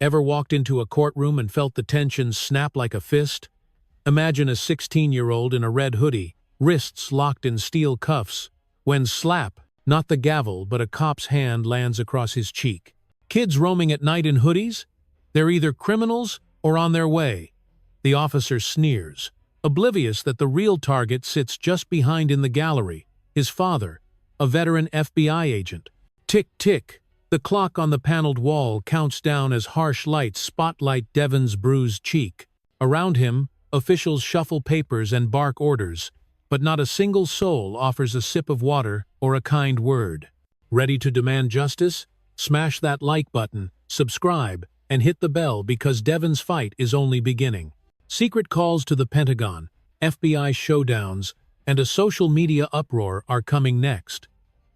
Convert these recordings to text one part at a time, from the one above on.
Ever walked into a courtroom and felt the tension snap like a fist? Imagine a 16-year-old in a red hoodie, wrists locked in steel cuffs, when slap, not the gavel but a cop's hand lands across his cheek. Kids roaming at night in hoodies? They're either criminals or on their way. The officer sneers, oblivious that the real target sits just behind in the gallery, his father, a veteran FBI agent. Tick, tick. The clock on the paneled wall counts down as harsh lights spotlight Devon's bruised cheek. Around him, officials shuffle papers and bark orders, but not a single soul offers a sip of water or a kind word. Ready to demand justice? Smash that like button, subscribe, and hit the bell because Devon's fight is only beginning. Secret calls to the Pentagon, FBI showdowns, and a social media uproar are coming next.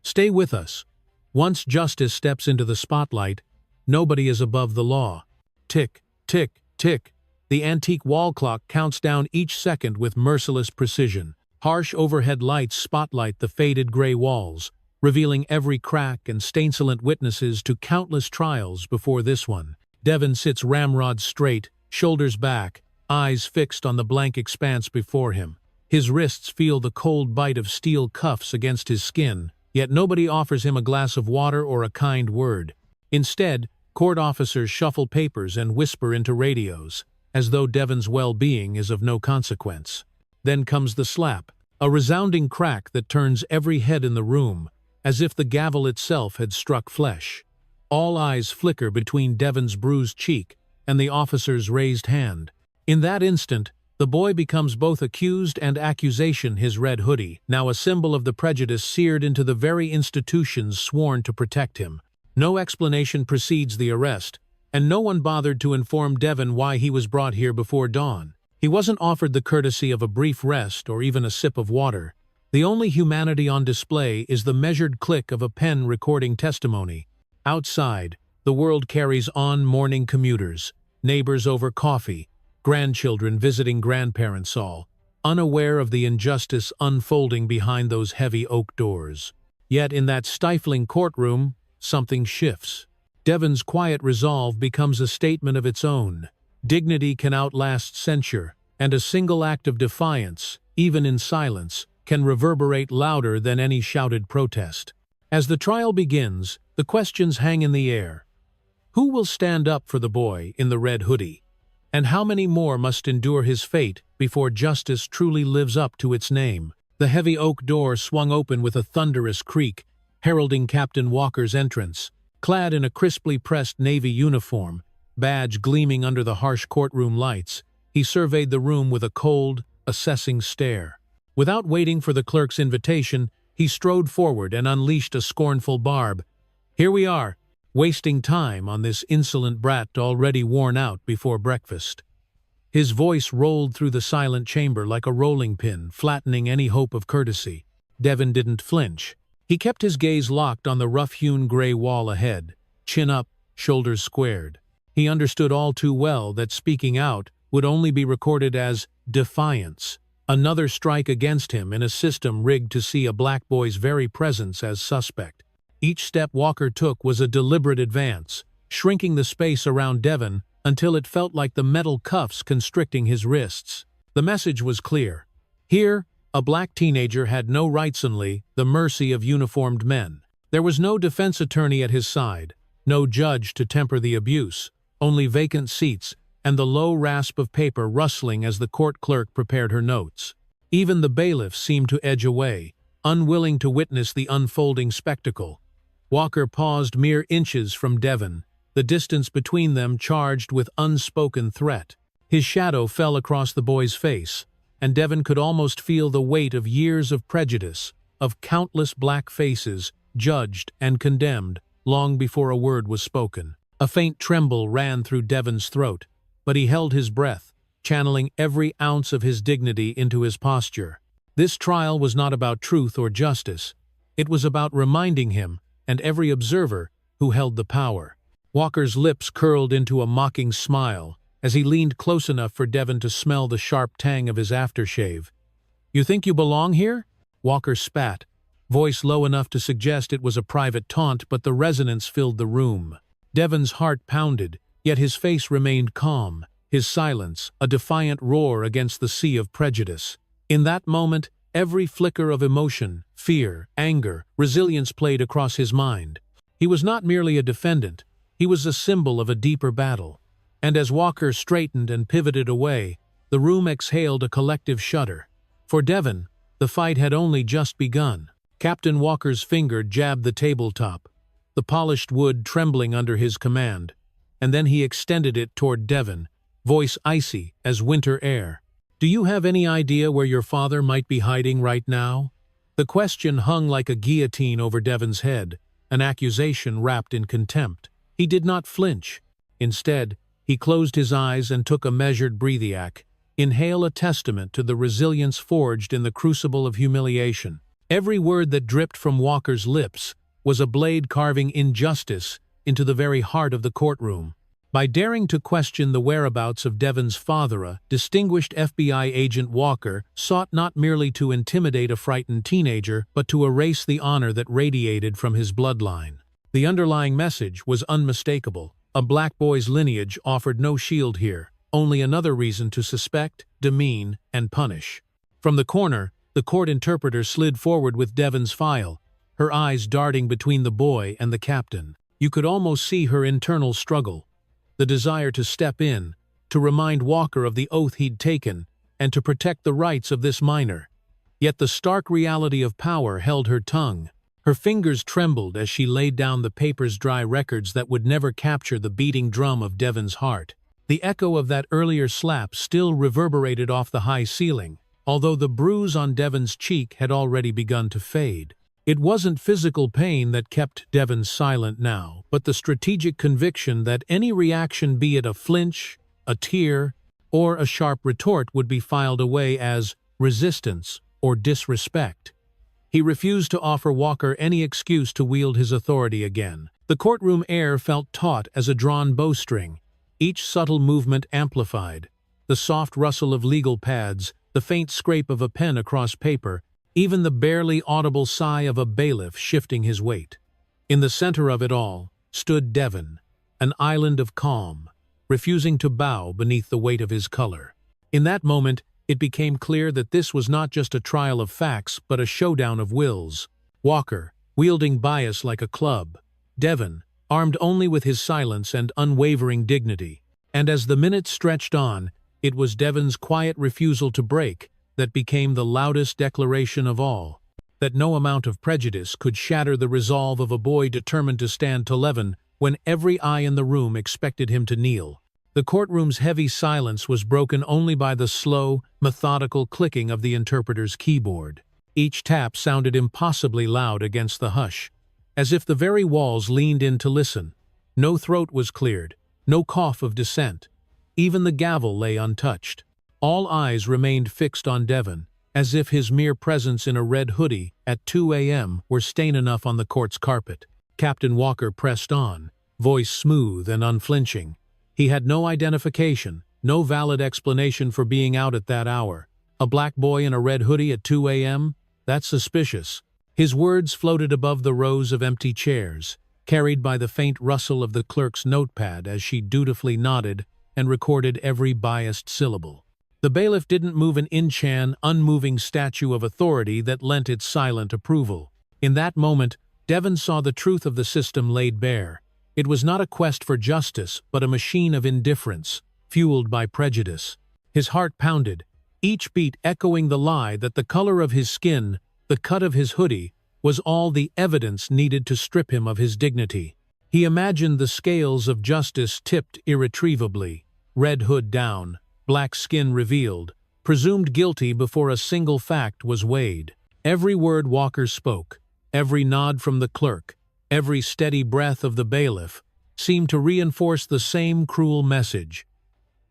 Stay with us. Once justice steps into the spotlight, nobody is above the law. Tick, tick, tick. The antique wall clock counts down each second with merciless precision. Harsh overhead lights spotlight the faded gray walls, revealing every crack and stain-silent witnesses to countless trials before this one. Devon sits ramrod straight, shoulders back, eyes fixed on the blank expanse before him. His wrists feel the cold bite of steel cuffs against his skin, yet nobody offers him a glass of water or a kind word. Instead, court officers shuffle papers and whisper into radios, as though Devon's well-being is of no consequence. Then comes the slap, a resounding crack that turns every head in the room, as if the gavel itself had struck flesh. All eyes flicker between Devon's bruised cheek and the officer's raised hand. In that instant, the boy becomes both accused and accusation. His red hoodie, now a symbol of the prejudice seared into the very institutions sworn to protect him. No explanation precedes the arrest, and no one bothered to inform Devon why he was brought here before dawn. He wasn't offered the courtesy of a brief rest or even a sip of water. The only humanity on display is the measured click of a pen recording testimony. Outside, the world carries on mourning commuters, neighbors over coffee, grandchildren visiting grandparents, all unaware of the injustice unfolding behind those heavy oak doors. Yet in that stifling courtroom, something shifts. Devon's quiet resolve becomes a statement of its own. Dignity can outlast censure, and a single act of defiance, even in silence, can reverberate louder than any shouted protest. As the trial begins, the questions hang in the air. Who will stand up for the boy in the red hoodie? And how many more must endure his fate before justice truly lives up to its name? The heavy oak door swung open with a thunderous creak, heralding Captain Walker's entrance. Clad in a crisply pressed Navy uniform, badge gleaming under the harsh courtroom lights, he surveyed the room with a cold, assessing stare. Without waiting for the clerk's invitation, he strode forward and unleashed a scornful barb. "Here we are, wasting time on this insolent brat already worn out before breakfast." His voice rolled through the silent chamber like a rolling pin, flattening any hope of courtesy. Devon didn't flinch. He kept his gaze locked on the rough-hewn gray wall ahead, chin up, shoulders squared. He understood all too well that speaking out would only be recorded as defiance, another strike against him in a system rigged to see a black boy's very presence as suspect. Each step Walker took was a deliberate advance, shrinking the space around Devon until it felt like the metal cuffs constricting his wrists. The message was clear. Here, a black teenager had no rights, only the mercy of uniformed men. There was no defense attorney at his side, no judge to temper the abuse, only vacant seats and the low rasp of paper rustling as the court clerk prepared her notes. Even the bailiff seemed to edge away, unwilling to witness the unfolding spectacle. Walker paused mere inches from Devon, the distance between them charged with unspoken threat. His shadow fell across the boy's face, and Devon could almost feel the weight of years of prejudice, of countless black faces, judged and condemned, long before a word was spoken. A faint tremble ran through Devon's throat, but he held his breath, channeling every ounce of his dignity into his posture. This trial was not about truth or justice. It was about reminding him, and every observer, who held the power. Walker's lips curled into a mocking smile as he leaned close enough for Devon to smell the sharp tang of his aftershave. "You think you belong here?" Walker spat, voice low enough to suggest it was a private taunt, but the resonance filled the room. Devon's heart pounded, Yet his face remained calm, his silence a defiant roar against the sea of prejudice. In that moment, every flicker of emotion, fear, anger, resilience played across his mind. He was not merely a defendant, he was a symbol of a deeper battle. And as Walker straightened and pivoted away, the room exhaled a collective shudder. For Devon, the fight had only just begun. Captain Walker's finger jabbed the tabletop, the polished wood trembling under his command, and then he extended it toward Devon, voice icy as winter air. "Do you have any idea where your father might be hiding right now?" The question hung like a guillotine over Devon's head, an accusation wrapped in contempt. He did not flinch. Instead, he closed his eyes and took a measured breathiac, inhale a testament to the resilience forged in the crucible of humiliation. Every word that dripped from Walker's lips was a blade carving injustice into the very heart of the courtroom. By daring to question the whereabouts of Devon's father, distinguished FBI agent Walker sought not merely to intimidate a frightened teenager, but to erase the honor that radiated from his bloodline. The underlying message was unmistakable. A black boy's lineage offered no shield here, only another reason to suspect, demean, and punish. From the corner, the court interpreter slid forward with Devon's file, her eyes darting between the boy and the captain. You could almost see her internal struggle, the desire to step in, to remind Walker of the oath he'd taken, and to protect the rights of this minor. Yet the stark reality of power held her tongue. Her fingers trembled as she laid down the paper's dry records that would never capture the beating drum of Devon's heart. The echo of that earlier slap still reverberated off the high ceiling, although the bruise on Devon's cheek had already begun to fade. It wasn't physical pain that kept Devon silent now, but the strategic conviction that any reaction, be it a flinch, a tear, or a sharp retort, would be filed away as resistance or disrespect. He refused to offer Walker any excuse to wield his authority again. The courtroom air felt taut as a drawn bowstring, each subtle movement amplified. The soft rustle of legal pads, the faint scrape of a pen across paper, even the barely audible sigh of a bailiff shifting his weight. In the center of it all stood Devon, an island of calm, refusing to bow beneath the weight of his color. In that moment, it became clear that this was not just a trial of facts, but a showdown of wills. Walker, wielding bias like a club. Devon, armed only with his silence and unwavering dignity. And as the minutes stretched on, it was Devon's quiet refusal to break that became the loudest declaration of all. That no amount of prejudice could shatter the resolve of a boy determined to stand to 11 when every eye in the room expected him to kneel. The courtroom's heavy silence was broken only by the slow, methodical clicking of the interpreter's keyboard. Each tap sounded impossibly loud against the hush, as if the very walls leaned in to listen. No throat was cleared, no cough of dissent. Even the gavel lay untouched. All eyes remained fixed on Devon, as if his mere presence in a red hoodie at 2 a.m. were stain enough on the court's carpet. Captain Walker pressed on, voice smooth and unflinching. He had no identification, no valid explanation for being out at that hour. A black boy in a red hoodie at 2 a.m.? That's suspicious. His words floated above the rows of empty chairs, carried by the faint rustle of the clerk's notepad as she dutifully nodded and recorded every biased syllable. The bailiff didn't move an inch-an unmoving statue of authority that lent its silent approval. In that moment, Devon saw the truth of the system laid bare. It was not a quest for justice, but a machine of indifference, fueled by prejudice. His heart pounded, each beat echoing the lie that the color of his skin, the cut of his hoodie, was all the evidence needed to strip him of his dignity. He imagined the scales of justice tipped irretrievably, red hood down, black skin revealed, presumed guilty before a single fact was weighed. Every word Walker spoke, every nod from the clerk, every steady breath of the bailiff, seemed to reinforce the same cruel message.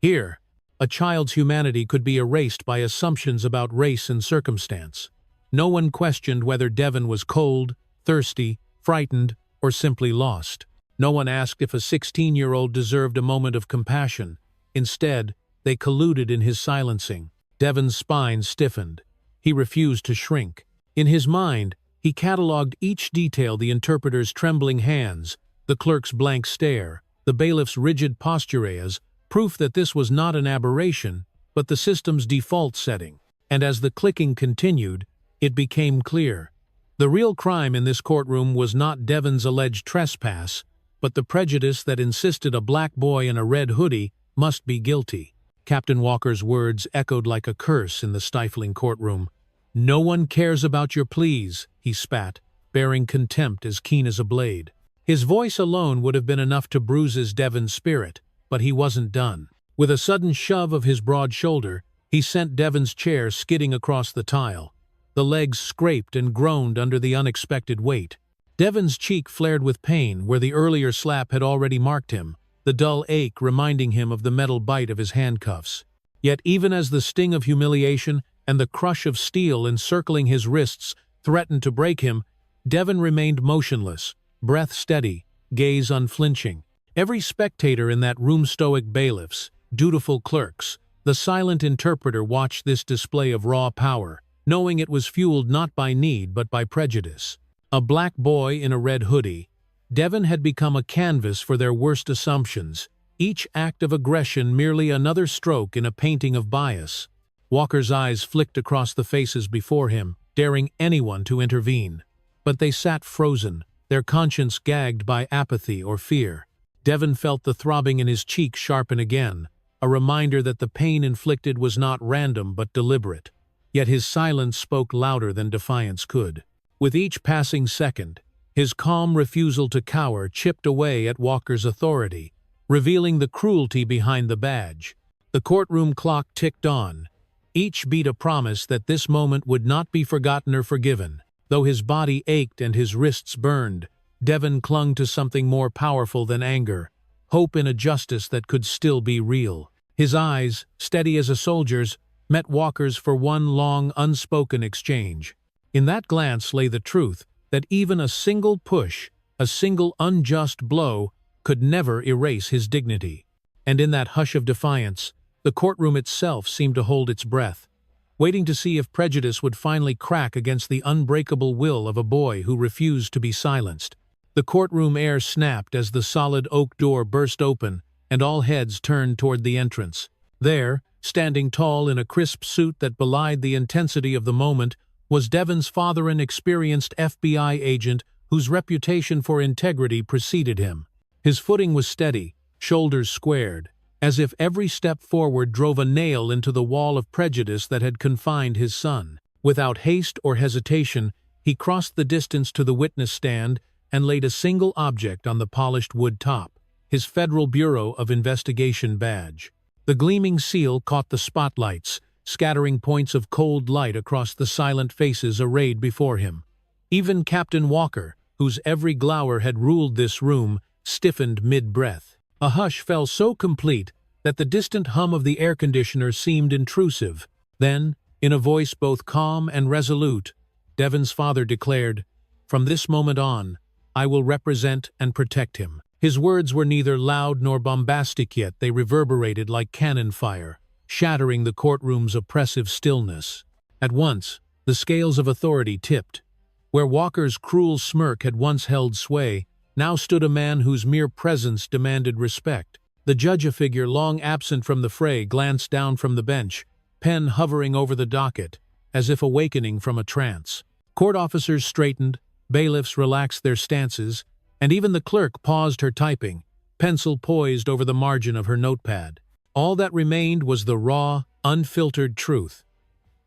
Here, a child's humanity could be erased by assumptions about race and circumstance. No one questioned whether Devon was cold, thirsty, frightened, or simply lost. No one asked if a 16-year-old deserved a moment of compassion. Instead, they colluded in his silencing. Devon's spine stiffened. He refused to shrink. In his mind, he catalogued each detail: the interpreter's trembling hands, the clerk's blank stare, the bailiff's rigid posture as proof that this was not an aberration, but the system's default setting. And as the clicking continued, it became clear. The real crime in this courtroom was not Devon's alleged trespass, but the prejudice that insisted a black boy in a red hoodie must be guilty. Captain Walker's words echoed like a curse in the stifling courtroom. "No one cares about your pleas," he spat, bearing contempt as keen as a blade. His voice alone would have been enough to bruise Devon's spirit, but he wasn't done. With a sudden shove of his broad shoulder, he sent Devon's chair skidding across the tile. The legs scraped and groaned under the unexpected weight. Devon's cheek flared with pain where the earlier slap had already marked him, the dull ache reminding him of the metal bite of his handcuffs. Yet even as the sting of humiliation and the crush of steel encircling his wrists threatened to break him, Devon remained motionless, breath steady, gaze unflinching. Every spectator in that room, stoic bailiffs, dutiful clerks, the silent interpreter, watched this display of raw power, knowing it was fueled not by need but by prejudice. A black boy in a red hoodie, Devon had become a canvas for their worst assumptions, each act of aggression merely another stroke in a painting of bias. Walker's eyes flicked across the faces before him, daring anyone to intervene. But they sat frozen, their conscience gagged by apathy or fear. Devon felt the throbbing in his cheek sharpen again, a reminder that the pain inflicted was not random but deliberate. Yet his silence spoke louder than defiance could. With each passing second, his calm refusal to cower chipped away at Walker's authority, revealing the cruelty behind the badge. The courtroom clock ticked on, each beat a promise that this moment would not be forgotten or forgiven. Though his body ached and his wrists burned, Devon clung to something more powerful than anger, hope in a justice that could still be real. His eyes, steady as a soldier's, met Walker's for one long, unspoken exchange. In that glance lay the truth that even a single push, a single unjust blow, could never erase his dignity. And in that hush of defiance, the courtroom itself seemed to hold its breath, waiting to see if prejudice would finally crack against the unbreakable will of a boy who refused to be silenced. The courtroom air snapped as the solid oak door burst open and all heads turned toward the entrance. There, standing tall in a crisp suit that belied the intensity of the moment, was Devon's father, an experienced FBI agent whose reputation for integrity preceded him. His footing was steady, shoulders squared, as if every step forward drove a nail into the wall of prejudice that had confined his son. Without haste or hesitation, he crossed the distance to the witness stand and laid a single object on the polished wood top, his Federal Bureau of Investigation badge. The gleaming seal caught the spotlights, scattering points of cold light across the silent faces arrayed before him. Even Captain Walker, whose every glower had ruled this room, stiffened mid-breath. A hush fell so complete that the distant hum of the air conditioner seemed intrusive. Then, in a voice both calm and resolute, Devon's father declared, "From this moment on, I will represent and protect him." His words were neither loud nor bombastic, yet they reverberated like cannon fire, shattering the courtroom's oppressive stillness. At once, the scales of authority tipped. Where Walker's cruel smirk had once held sway, now stood a man whose mere presence demanded respect. The judge, a figure long absent from the fray, glanced down from the bench, pen hovering over the docket, as if awakening from a trance. Court officers straightened, bailiffs relaxed their stances, and even the clerk paused her typing, pencil poised over the margin of her notepad. All that remained was the raw, unfiltered truth.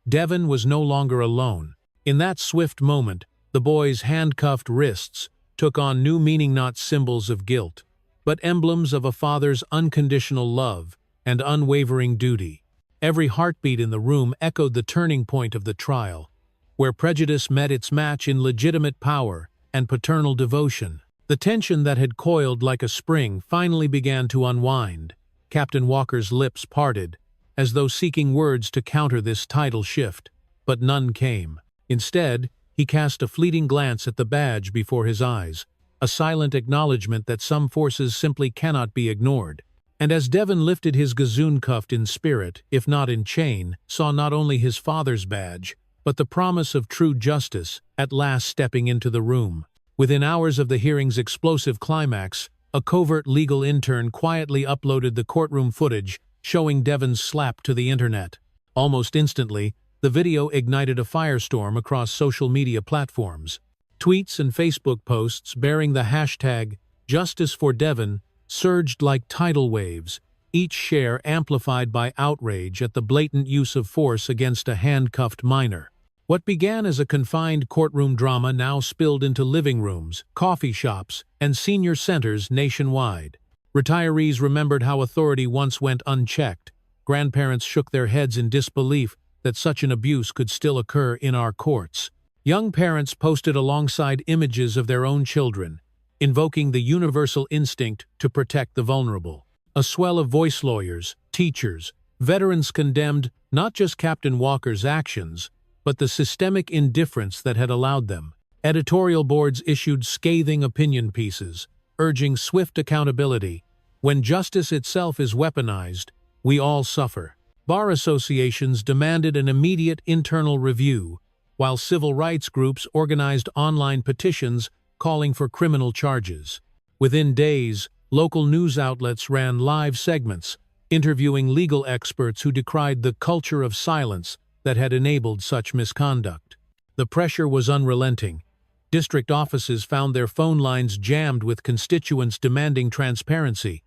Devon was no longer alone. In that swift moment, the boy's handcuffed wrists took on new meaning, not symbols of guilt, but emblems of a father's unconditional love and unwavering duty. Every heartbeat in the room echoed the turning point of the trial, where prejudice met its match in legitimate power and paternal devotion. The tension that had coiled like a spring finally began to unwind. Captain Walker's lips parted, as though seeking words to counter this tidal shift, but none came. Instead, he cast a fleeting glance at the badge before his eyes, a silent acknowledgement that some forces simply cannot be ignored. And as Devon lifted his gazoon, cuffed in spirit, if not in chain, saw not only his father's badge, but the promise of true justice at last stepping into the room. Within hours of the hearing's explosive climax, A covert legal intern quietly uploaded the courtroom footage, showing Devon's slap to the internet. Almost instantly, the video ignited a firestorm across social media platforms. Tweets and Facebook posts bearing the hashtag Justice for Devon surged like tidal waves, each share amplified by outrage at the blatant use of force against a handcuffed minor. What began as a confined courtroom drama now spilled into living rooms, coffee shops, and senior centers nationwide. Retirees remembered how authority once went unchecked. Grandparents shook their heads in disbelief that such an abuse could still occur in our courts. Young parents posted alongside images of their own children, invoking the universal instinct to protect the vulnerable. A swell of voice lawyers, teachers, veterans condemned not just Captain Walker's actions, but the systemic indifference that had allowed them. Editorial boards issued scathing opinion pieces, urging swift accountability. When justice itself is weaponized, we all suffer. Bar associations demanded an immediate internal review, while civil rights groups organized online petitions calling for criminal charges. Within days, local news outlets ran live segments, interviewing legal experts who decried the culture of silence that had enabled such misconduct. The pressure was unrelenting. District offices found their phone lines jammed with constituents demanding transparency.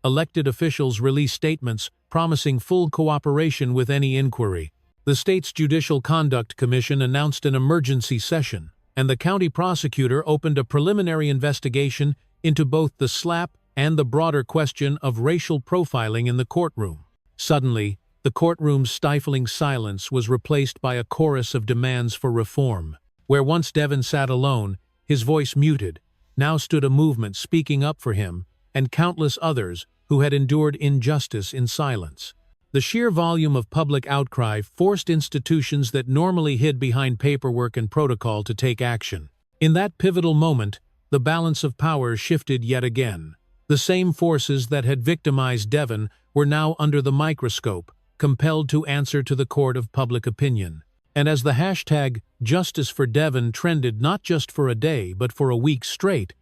Elected officials released statements promising full cooperation with any inquiry. The state's Judicial Conduct Commission announced an emergency session, and the county prosecutor opened a preliminary investigation into both the slap and the broader question of racial profiling in the courtroom. Suddenly, the courtroom's stifling silence was replaced by a chorus of demands for reform. Where once Devon sat alone, his voice muted, now stood a movement speaking up for him and countless others who had endured injustice in silence. The sheer volume of public outcry forced institutions that normally hid behind paperwork and protocol to take action. In that pivotal moment, the balance of power shifted yet again. The same forces that had victimized Devon were now under the microscope, compelled to answer to the court of public opinion. And as the hashtag Justice for Devon trended not just for a day but for a week straight,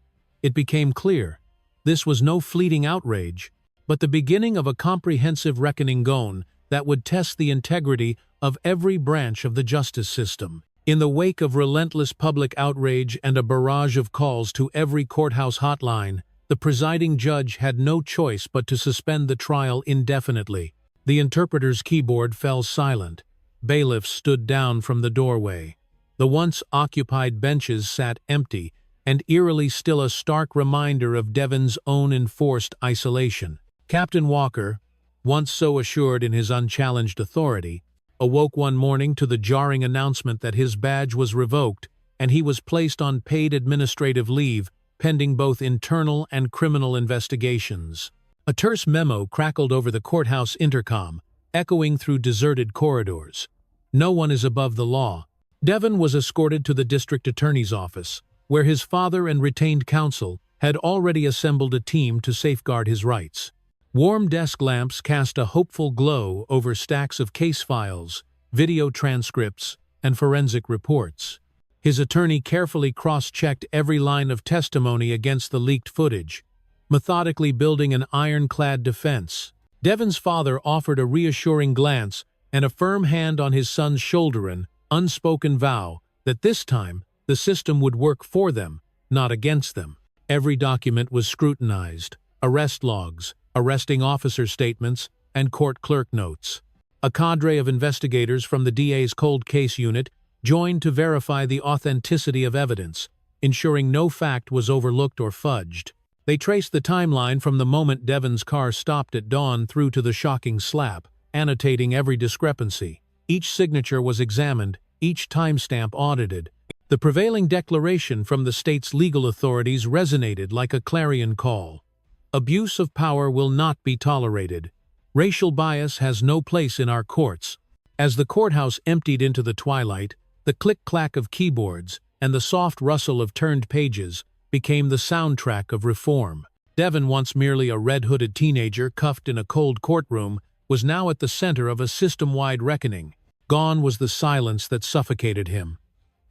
it became clear this was no fleeting outrage, but the beginning of a comprehensive reckoning gone that would test the integrity of every branch of the justice system. In the wake of relentless public outrage and a barrage of calls to every courthouse hotline, the presiding judge had no choice but to suspend the trial indefinitely. The interpreter's keyboard fell silent. Bailiffs stood down from the doorway. The once occupied benches sat empty, and eerily still a stark reminder of Devon's own enforced isolation. Captain Walker, once so assured in his unchallenged authority, awoke one morning to the jarring announcement that his badge was revoked and he was placed on paid administrative leave, pending both internal and criminal investigations. A terse memo crackled over the courthouse intercom, echoing through deserted corridors. No one is above the law. Devon was escorted to the district attorney's office, where his father and retained counsel had already assembled a team to safeguard his rights. Warm desk lamps cast a hopeful glow over stacks of case files, video transcripts, and forensic reports. His attorney carefully cross-checked every line of testimony against the leaked footage, methodically building an ironclad defense. Devon's father offered a reassuring glance and a firm hand on his son's shoulder, an unspoken vow that this time the system would work for them, not against them. Every document was scrutinized: arrest logs, arresting officer statements, and court clerk notes. A cadre of investigators from the DA's cold case unit joined to verify the authenticity of evidence, ensuring no fact was overlooked or fudged. They traced the timeline from the moment Devon's car stopped at dawn through to the shocking slap, annotating every discrepancy. Each signature was examined, each timestamp audited. The prevailing declaration from the state's legal authorities resonated like a clarion call. Abuse of power will not be tolerated. Racial bias has no place in our courts. As the courthouse emptied into the twilight, the click-clack of keyboards and the soft rustle of turned pages became the soundtrack of reform. Devon, once merely a red-hooded teenager cuffed in a cold courtroom, was now at the center of a system-wide reckoning. Gone was the silence that suffocated him.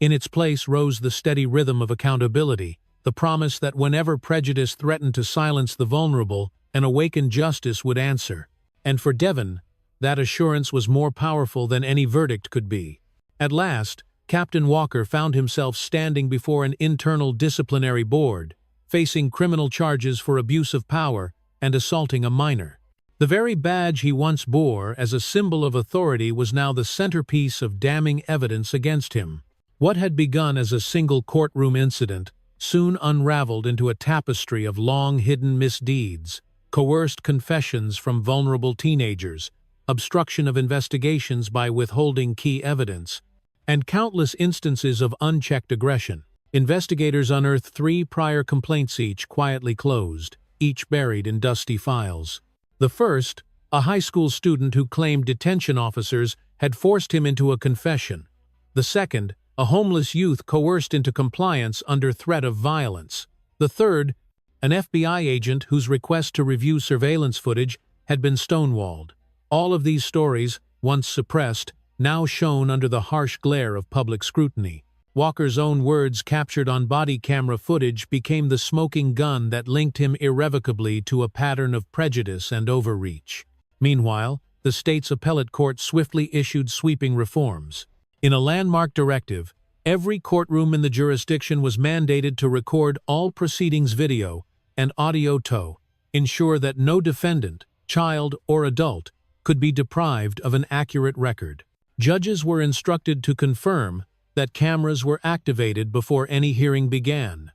In its place rose the steady rhythm of accountability, the promise that whenever prejudice threatened to silence the vulnerable, an awakened justice would answer. And for Devon, that assurance was more powerful than any verdict could be. At last, Captain Walker found himself standing before an internal disciplinary board, facing criminal charges for abuse of power and assaulting a minor. The very badge he once bore as a symbol of authority was now the centerpiece of damning evidence against him. What had begun as a single courtroom incident soon unraveled into a tapestry of long-hidden misdeeds, coerced confessions from vulnerable teenagers, obstruction of investigations by withholding key evidence, and countless instances of unchecked aggression. Investigators unearthed 3 prior complaints, each quietly closed, each buried in dusty files. The first, a high school student who claimed detention officers had forced him into a confession. The second, a homeless youth coerced into compliance under threat of violence. The third, an FBI agent whose request to review surveillance footage had been stonewalled. All of these stories, once suppressed, now shone under the harsh glare of public scrutiny. Walker's own words captured on body camera footage became the smoking gun that linked him irrevocably to a pattern of prejudice and overreach. Meanwhile, the state's appellate court swiftly issued sweeping reforms. In a landmark directive, every courtroom in the jurisdiction was mandated to record all proceedings video and audio to ensure that no defendant, child, or adult could be deprived of an accurate record. Judges were instructed to confirm that cameras were activated before any hearing began,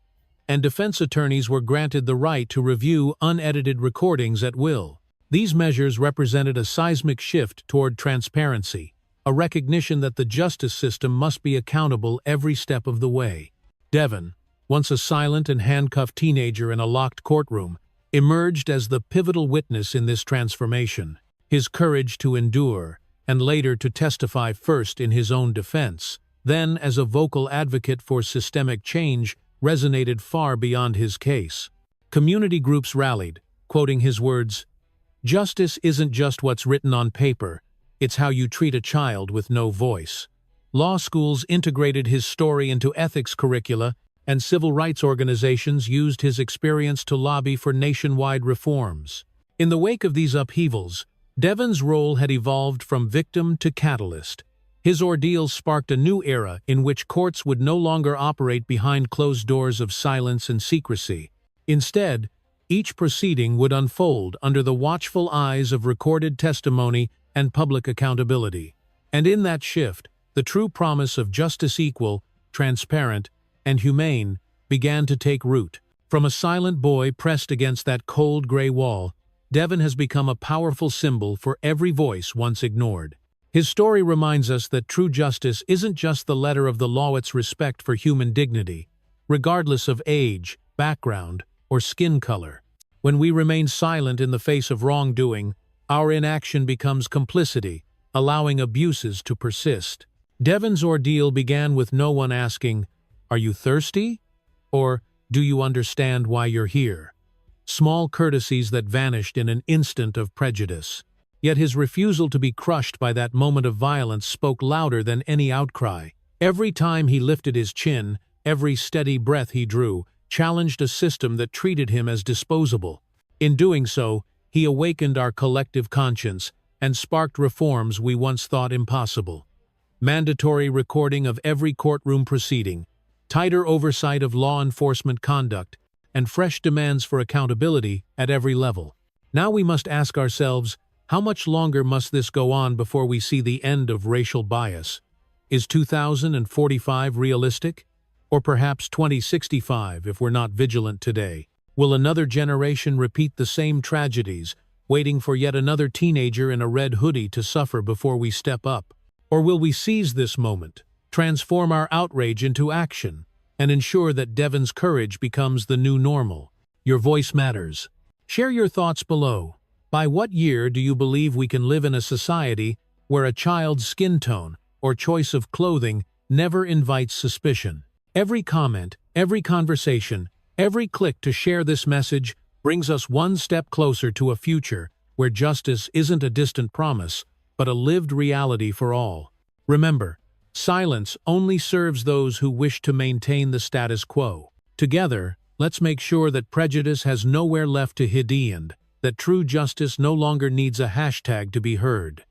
and defense attorneys were granted the right to review unedited recordings at will. These measures represented a seismic shift toward transparency, a recognition that the justice system must be accountable every step of the way. Devon, once a silent and handcuffed teenager in a locked courtroom, emerged as the pivotal witness in this transformation. His courage to endure, and later to testify first in his own defense, then as a vocal advocate for systemic change, resonated far beyond his case. Community groups rallied, quoting his words, "Justice isn't just what's written on paper, it's how you treat a child with no voice." Law schools integrated his story into ethics curricula, and civil rights organizations used his experience to lobby for nationwide reforms. In the wake of these upheavals, Devon's role had evolved from victim to catalyst. His ordeal sparked a new era in which courts would no longer operate behind closed doors of silence and secrecy. Instead, each proceeding would unfold under the watchful eyes of recorded testimony and public accountability. And in that shift, the true promise of justice equal, transparent, and humane began to take root. From a silent boy pressed against that cold gray wall, Devon has become a powerful symbol for every voice once ignored. His story reminds us that true justice isn't just the letter of the law, it's respect for human dignity, regardless of age, background, or skin color. When we remain silent in the face of wrongdoing, our inaction becomes complicity, allowing abuses to persist. Devon's ordeal began with no one asking, "Are you thirsty?" or "Do you understand why you're here?" Small courtesies that vanished in an instant of prejudice. Yet his refusal to be crushed by that moment of violence spoke louder than any outcry. Every time he lifted his chin, every steady breath he drew, challenged a system that treated him as disposable. In doing so, he awakened our collective conscience and sparked reforms we once thought impossible. Mandatory recording of every courtroom proceeding, tighter oversight of law enforcement conduct, and fresh demands for accountability at every level. Now we must ask ourselves, how much longer must this go on before we see the end of racial bias? Is 2045 realistic? Or perhaps 2065 if we're not vigilant today? Will another generation repeat the same tragedies, waiting for yet another teenager in a red hoodie to suffer before we step up? Or will we seize this moment, transform our outrage into action, and ensure that Devon's courage becomes the new normal? Your voice matters. Share your thoughts below. By what year do you believe we can live in a society where a child's skin tone or choice of clothing never invites suspicion? Every comment, every conversation, every click to share this message brings us one step closer to a future where justice isn't a distant promise, but a lived reality for all. Remember, silence only serves those who wish to maintain the status quo. Together, Let's make sure that prejudice has nowhere left to hide and that true justice no longer needs a hashtag to be heard.